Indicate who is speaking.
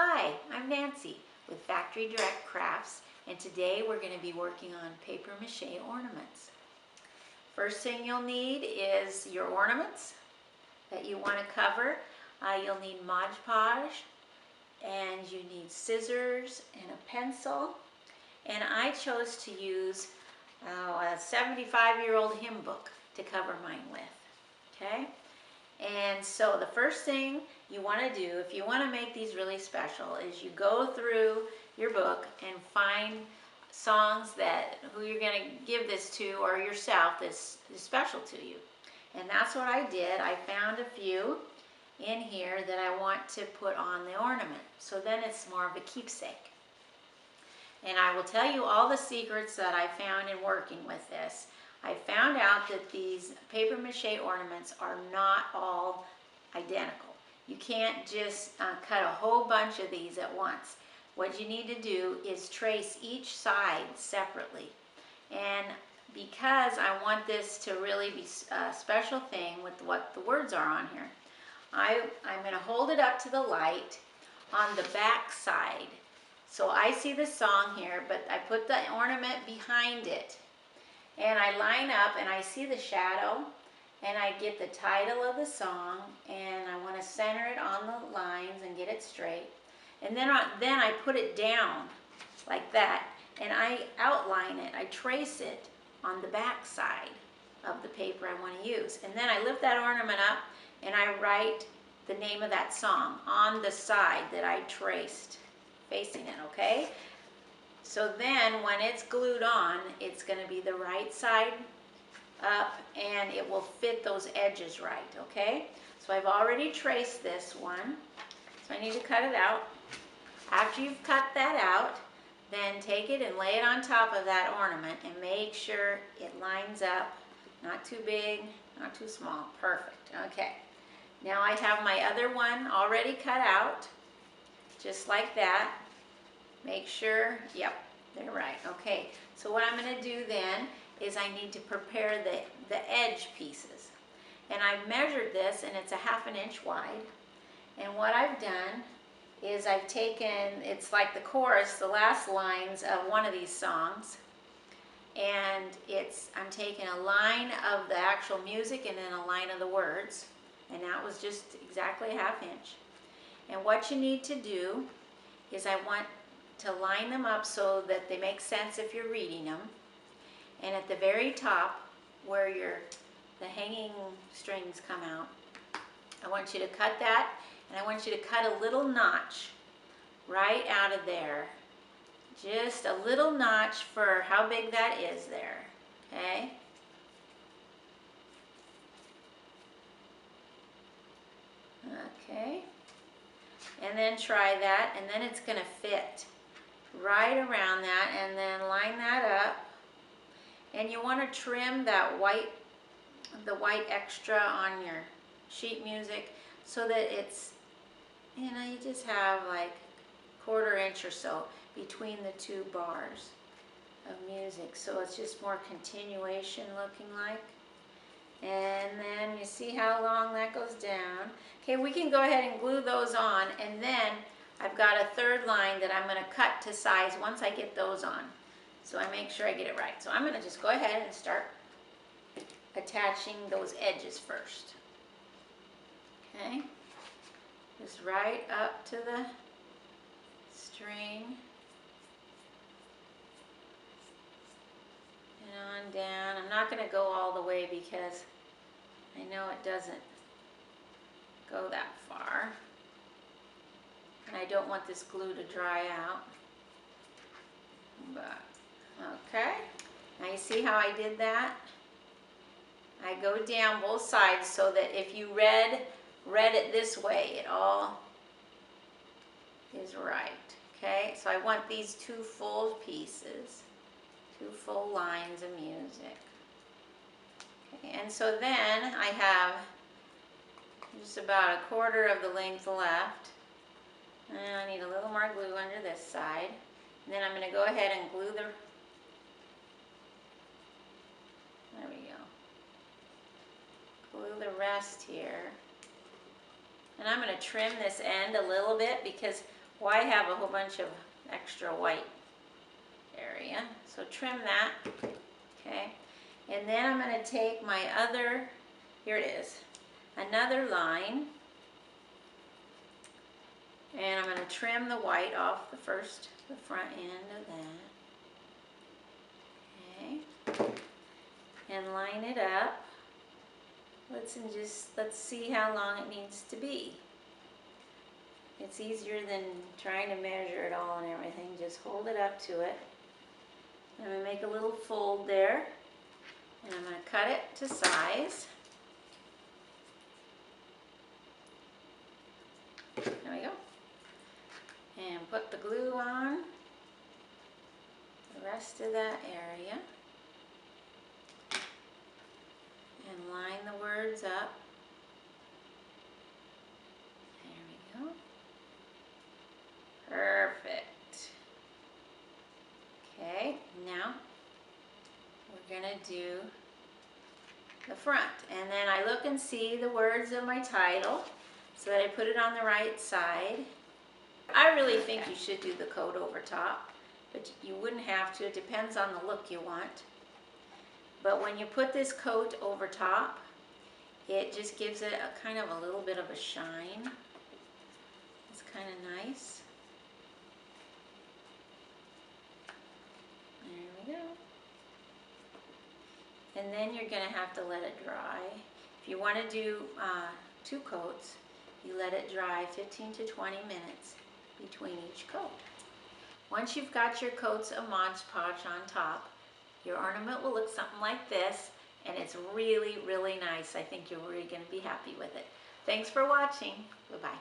Speaker 1: Hi, I'm Nancy with Factory Direct Crafts, and today we're going to be working on paper mache ornaments. First thing you'll need is your ornaments that you want to cover. You'll need Mod Podge, and you need scissors and a pencil. And I chose to use a 75-year-old hymn book to cover mine with. Okay? And so the first thing you want to do, if you want to make these really special, is you go through your book and find songs that who you're going to give this to or yourself that's special to you. And that's what I did. I found a few in here that I want to put on the ornament. So then it's more of a keepsake. And I will tell you all the secrets that I found in working with this. I found out that these paper mache ornaments are not all identical. You can't just cut a whole bunch of these at once. What you need to do is trace each side separately. And because I want this to really be a special thing with what the words are on here, I'm going to hold it up to the light on the back side. So I see the song here, but I put the ornament behind it. And I line up and I see the shadow and I get the title of the song and I want to center it on the lines and get it straight. And then I put it down like that and I outline it, I trace it on the back side of the paper I want to use. And then I lift that ornament up and I write the name of that song on the side that I traced, facing it, okay? So then when it's glued on, it's going to be the right side up and it will fit those edges right, okay? So I've already traced this one, so I need to cut it out. After you've cut that out, then take it and lay it on top of that ornament and make sure it lines up, not too big, not too small, perfect, okay. Now I have my other one already cut out, just like that. Make sure, yep, they're right. Okay, so what I'm going to do then is I need to prepare the edge pieces. And I've measured this and it's a 1/2 inch wide. And what I've done is I've taken, it's like the chorus, the last lines of one of these songs. And I'm taking a line of the actual music and then a line of the words. And that was just exactly a 1/2 inch. And what you need to do is I want to line them up so that they make sense if you're reading them. And at the very top where the hanging strings come out, I want you to cut that and I want you to cut a little notch right out of there. Just a little notch for how big that is there, okay? Okay. And then try that and then it's going to fit right around that, and then line that up. And you want to trim that the white extra on your sheet music so that it's, you just have like 1/4 inch or so between the two bars of music, so it's just more continuation looking like. And then you see how long that goes down. Okay, we can go ahead and glue those on, and then I've got a 3rd line that I'm going to cut to size once I get those on. So I make sure I get it right. So I'm going to just go ahead and start attaching those edges first. Okay, just right up to the string and on down. I'm not going to go all the way because I know it doesn't go that far. And I don't want this glue to dry out. But, okay. Now you see how I did that? I go down both sides so that if you read it this way, it all is right. Okay, so I want these 2 full pieces, 2 full lines of music. Okay, and so then I have just about 1/4 of the length left. And I need a little more glue under this side. And then I'm going to go ahead and glue there we go. Glue the rest here. And I'm going to trim this end a little bit because why have a whole bunch of extra white area? So trim that, okay? And then I'm going to take my other, here it is, another line, and I'm going to trim the white off the front end of that, okay? And line it up. Let's see how long it needs to be. It's easier than trying to measure it all and everything. Just hold it up to it. I'm going to make a little fold there, and I'm going to cut it to size. There we go. And put the glue on the rest of that area. And line the words up. There we go. Perfect. Okay, now we're going to do the front. And then I look and see the words of my title so that I put it on the right side. I really think you should do the coat over top, but you wouldn't have to. It depends on the look you want. But when you put this coat over top, it just gives it a kind of a little bit of a shine. It's kind of nice. There we go. And then you're going to have to let it dry. If you want to do 2 coats, you let it dry 15 to 20 minutes between each coat. Once you've got your coats of Mod Podge on top, your ornament will look something like this, and it's really, really nice. I think you're really going to be happy with it. Thanks for watching. Bye-bye.